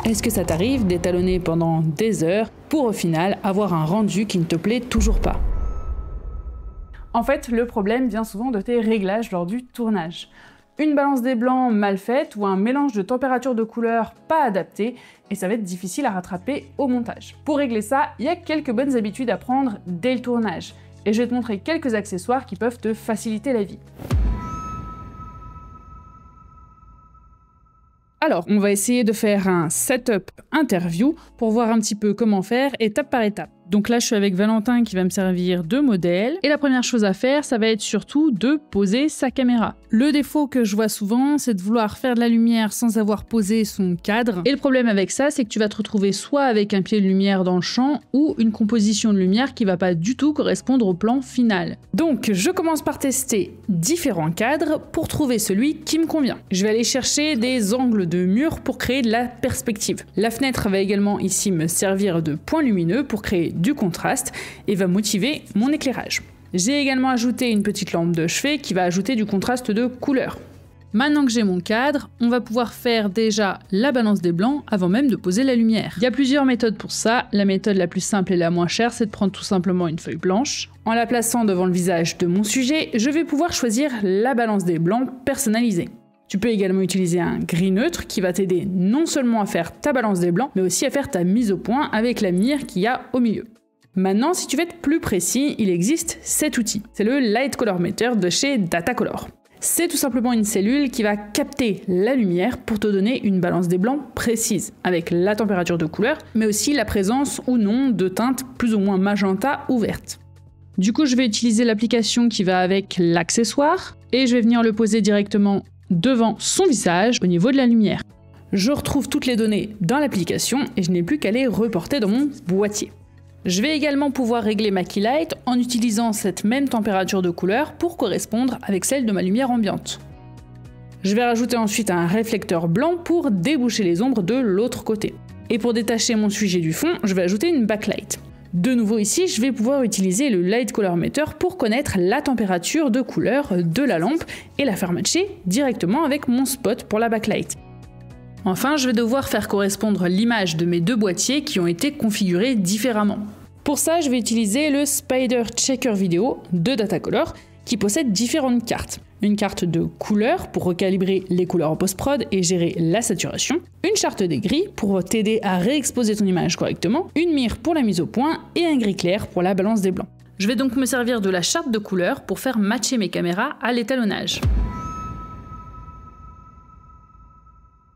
Est-ce que ça t'arrive d'étalonner pendant des heures pour au final avoir un rendu qui ne te plaît toujours pas? En fait, le problème vient souvent de tes réglages lors du tournage. Une balance des blancs mal faite ou un mélange de température de couleur pas adapté et ça va être difficile à rattraper au montage. Pour régler ça, il y a quelques bonnes habitudes à prendre dès le tournage et je vais te montrer quelques accessoires qui peuvent te faciliter la vie. Alors, on va essayer de faire un setup interview pour voir un petit peu comment faire étape par étape. Donc là, je suis avec Valentin qui va me servir de modèle. Et la première chose à faire, ça va être surtout de poser sa caméra. Le défaut que je vois souvent, c'est de vouloir faire de la lumière sans avoir posé son cadre. Et le problème avec ça, c'est que tu vas te retrouver soit avec un pied de lumière dans le champ ou une composition de lumière qui va pas du tout correspondre au plan final. Donc, je commence par tester différents cadres pour trouver celui qui me convient. Je vais aller chercher des angles de mur pour créer de la perspective. La fenêtre va également ici me servir de point lumineux pour créer du contraste et va motiver mon éclairage. J'ai également ajouté une petite lampe de chevet qui va ajouter du contraste de couleur. Maintenant que j'ai mon cadre, on va pouvoir faire déjà la balance des blancs avant même de poser la lumière. Il y a plusieurs méthodes pour ça. La méthode la plus simple et la moins chère, c'est de prendre tout simplement une feuille blanche. En la plaçant devant le visage de mon sujet, je vais pouvoir choisir la balance des blancs personnalisée. Tu peux également utiliser un gris neutre qui va t'aider non seulement à faire ta balance des blancs, mais aussi à faire ta mise au point avec la mire qu'il y a au milieu. Maintenant, si tu veux être plus précis, il existe cet outil. C'est le Light Color Meter de chez Datacolor. C'est tout simplement une cellule qui va capter la lumière pour te donner une balance des blancs précise, avec la température de couleur, mais aussi la présence ou non de teintes plus ou moins magenta ou vertes. Du coup, je vais utiliser l'application qui va avec l'accessoire, et je vais venir le poser directement devant son visage au niveau de la lumière. Je retrouve toutes les données dans l'application et je n'ai plus qu'à les reporter dans mon boîtier. Je vais également pouvoir régler ma key light en utilisant cette même température de couleur pour correspondre avec celle de ma lumière ambiante. Je vais rajouter ensuite un réflecteur blanc pour déboucher les ombres de l'autre côté. Et pour détacher mon sujet du fond, je vais ajouter une backlight. De nouveau ici, je vais pouvoir utiliser le Light Color Meter pour connaître la température de couleur de la lampe et la faire matcher directement avec mon spot pour la backlight. Enfin, je vais devoir faire correspondre l'image de mes deux boîtiers qui ont été configurés différemment. Pour ça, je vais utiliser le Spider Checker Video de Datacolor qui possède différentes cartes. Une carte de couleur pour recalibrer les couleurs en post-prod et gérer la saturation, une charte des gris pour t'aider à réexposer ton image correctement, une mire pour la mise au point et un gris clair pour la balance des blancs. Je vais donc me servir de la charte de couleur pour faire matcher mes caméras à l'étalonnage.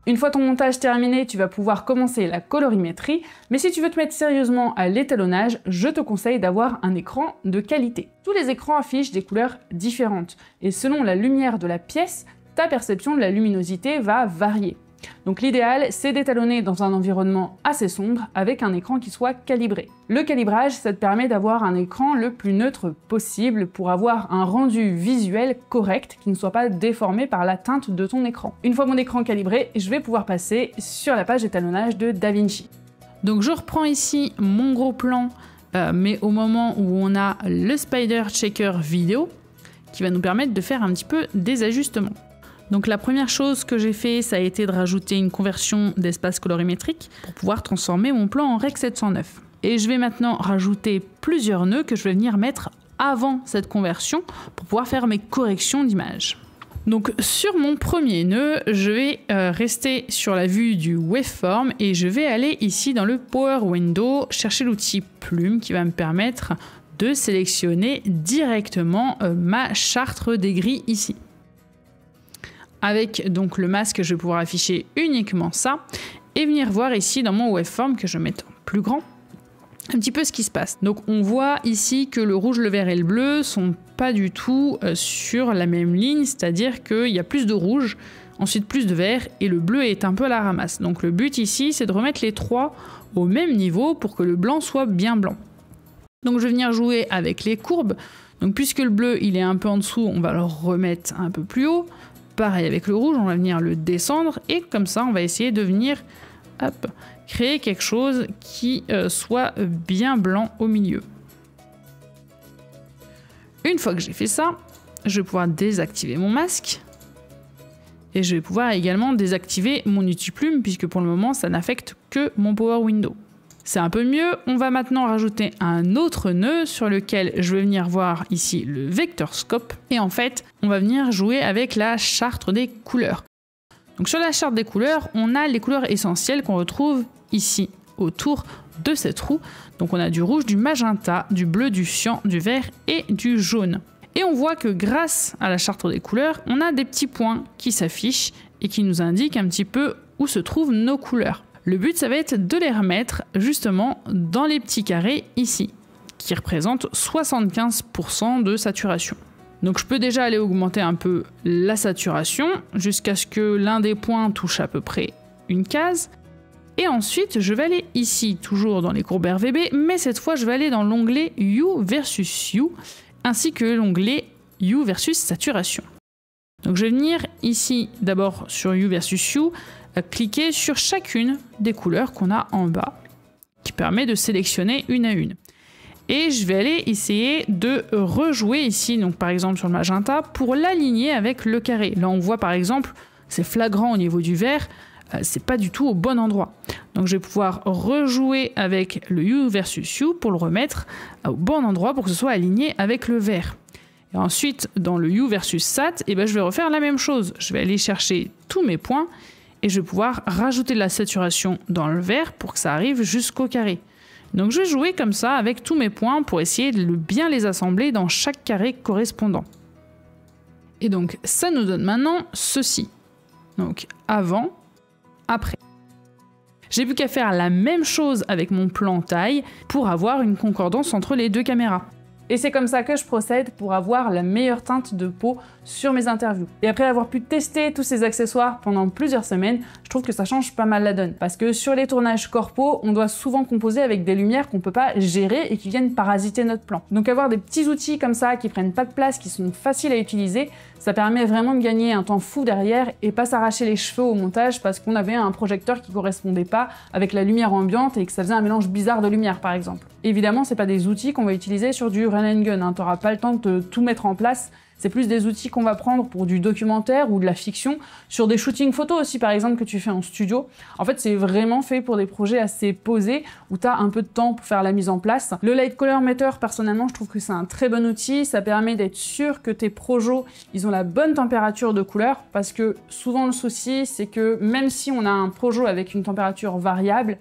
Une fois ton montage terminé, tu vas pouvoir commencer la colorimétrie, mais si tu veux te mettre sérieusement à l'étalonnage, je te conseille d'avoir un écran de qualité. Tous les écrans affichent des couleurs différentes, et selon la lumière de la pièce, ta perception de la luminosité va varier. Donc l'idéal, c'est d'étalonner dans un environnement assez sombre avec un écran qui soit calibré. Le calibrage, ça te permet d'avoir un écran le plus neutre possible pour avoir un rendu visuel correct qui ne soit pas déformé par la teinte de ton écran. Une fois mon écran calibré, je vais pouvoir passer sur la page d'étalonnage de DaVinci. Donc je reprends ici mon gros plan, mais au moment où on a le Spider Checker Video qui va nous permettre de faire un petit peu des ajustements. Donc la première chose que j'ai fait, ça a été de rajouter une conversion d'espace colorimétrique pour pouvoir transformer mon plan en Rec 709. Et je vais maintenant rajouter plusieurs nœuds que je vais venir mettre avant cette conversion pour pouvoir faire mes corrections d'image. Donc sur mon premier nœud, je vais rester sur la vue du waveform et je vais aller ici dans le Power Window chercher l'outil plume qui va me permettre de sélectionner directement ma charte des gris ici. Avec donc le masque, je vais pouvoir afficher uniquement ça et venir voir ici dans mon waveform que je vais mettre plus grand un petit peu ce qui se passe. Donc on voit ici que le rouge, le vert et le bleu sont pas du tout sur la même ligne, c'est-à-dire qu'il y a plus de rouge, ensuite plus de vert et le bleu est un peu à la ramasse. Donc le but ici, c'est de remettre les trois au même niveau pour que le blanc soit bien blanc. Donc je vais venir jouer avec les courbes. Donc puisque le bleu il est un peu en dessous, on va le remettre un peu plus haut. Pareil avec le rouge, on va venir le descendre et comme ça on va essayer de venir créer quelque chose qui soit bien blanc au milieu. Une fois que j'ai fait ça, je vais pouvoir désactiver mon masque et je vais pouvoir également désactiver mon outil plume puisque pour le moment ça n'affecte que mon Power Window. C'est un peu mieux. On va maintenant rajouter un autre nœud sur lequel je vais venir voir ici le Vector Scope. Et en fait, on va venir jouer avec la charte des couleurs. Donc sur la charte des couleurs, on a les couleurs essentielles qu'on retrouve ici autour de cette roue. Donc on a du rouge, du magenta, du bleu, du cyan, du vert et du jaune. Et on voit que grâce à la charte des couleurs, on a des petits points qui s'affichent et qui nous indiquent un petit peu où se trouvent nos couleurs. Le but, ça va être de les remettre justement dans les petits carrés ici, qui représentent 75% de saturation. Donc je peux déjà aller augmenter un peu la saturation jusqu'à ce que l'un des points touche à peu près une case. Et ensuite, je vais aller ici, toujours dans les courbes RVB, mais cette fois, je vais aller dans l'onglet Hue versus Hue, ainsi que l'onglet Hue versus saturation. Donc je vais venir ici, d'abord sur Hue versus Hue, cliquer sur chacune des couleurs qu'on a en bas, qui permet de sélectionner une à une. Et je vais aller essayer de rejouer ici, donc par exemple sur le magenta, pour l'aligner avec le carré. Là on voit par exemple, c'est flagrant au niveau du vert, c'est pas du tout au bon endroit. Donc je vais pouvoir rejouer avec le Hue versus Hue pour le remettre au bon endroit pour que ce soit aligné avec le vert. Et ensuite, dans le Hue versus Sat, je vais refaire la même chose. Je vais aller chercher tous mes points et je vais pouvoir rajouter de la saturation dans le vert pour que ça arrive jusqu'au carré. Donc je vais jouer comme ça avec tous mes points pour essayer de bien les assembler dans chaque carré correspondant. Et donc ça nous donne maintenant ceci. Donc avant, après. J'ai plus qu'à faire la même chose avec mon plan taille pour avoir une concordance entre les deux caméras. Et c'est comme ça que je procède pour avoir la meilleure teinte de peau sur mes interviews. Et après avoir pu tester tous ces accessoires pendant plusieurs semaines, je trouve que ça change pas mal la donne. Parce que sur les tournages corpo, on doit souvent composer avec des lumières qu'on peut pas gérer et qui viennent parasiter notre plan. Donc avoir des petits outils comme ça qui prennent pas de place, qui sont faciles à utiliser, ça permet vraiment de gagner un temps fou derrière et pas s'arracher les cheveux au montage parce qu'on avait un projecteur qui correspondait pas avec la lumière ambiante et que ça faisait un mélange bizarre de lumière par exemple. Évidemment, c'est pas des outils qu'on va utiliser sur du run and gun, hein. T'auras pas le temps de tout mettre en place. C'est plus des outils qu'on va prendre pour du documentaire ou de la fiction, sur des shootings photos aussi par exemple que tu fais en studio. En fait, c'est vraiment fait pour des projets assez posés où tu as un peu de temps pour faire la mise en place. Le Light Color Meter, personnellement, je trouve que c'est un très bon outil. Ça permet d'être sûr que tes projets, ils ont la bonne température de couleur parce que souvent le souci, c'est que même si on a un projet avec une température variable,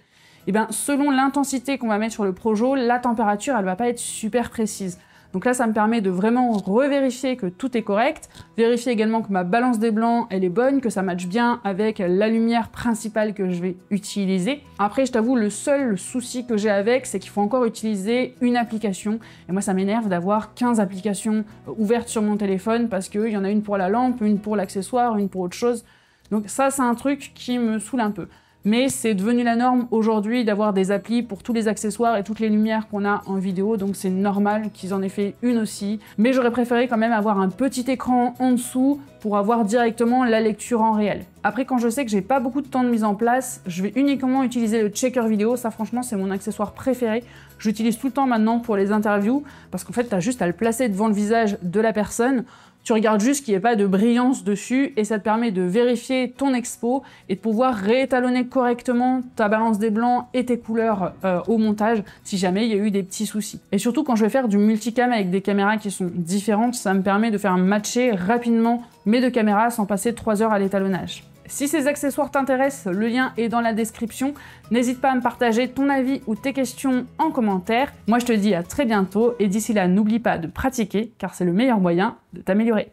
selon l'intensité qu'on va mettre sur le projet, la température, elle va pas être super précise. Donc là, ça me permet de vraiment revérifier que tout est correct, vérifier également que ma balance des blancs, elle est bonne, que ça matche bien avec la lumière principale que je vais utiliser. Après, je t'avoue, le seul souci que j'ai avec, c'est qu'il faut encore utiliser une application. Et moi, ça m'énerve d'avoir 15 applications ouvertes sur mon téléphone parce qu'il y en a une pour la lampe, une pour l'accessoire, une pour autre chose. Donc ça, c'est un truc qui me saoule un peu. Mais c'est devenu la norme aujourd'hui d'avoir des applis pour tous les accessoires et toutes les lumières qu'on a en vidéo, donc c'est normal qu'ils en aient fait une aussi. Mais j'aurais préféré quand même avoir un petit écran en dessous pour avoir directement la lecture en réel. Après, quand je sais que j'ai pas beaucoup de temps de mise en place, je vais uniquement utiliser le checker vidéo. Ça, franchement, c'est mon accessoire préféré. J'utilise tout le temps maintenant pour les interviews parce qu'en fait, tu as juste à le placer devant le visage de la personne. Tu regardes juste qu'il n'y ait pas de brillance dessus et ça te permet de vérifier ton expo et de pouvoir réétalonner correctement ta balance des blancs et tes couleurs au montage si jamais il y a eu des petits soucis. Et surtout quand je vais faire du multicam avec des caméras qui sont différentes, ça me permet de faire matcher rapidement mes deux caméras sans passer 3 heures à l'étalonnage. Si ces accessoires t'intéressent, le lien est dans la description. N'hésite pas à me partager ton avis ou tes questions en commentaire. Moi, je te dis à très bientôt et d'ici là, n'oublie pas de pratiquer car c'est le meilleur moyen de t'améliorer.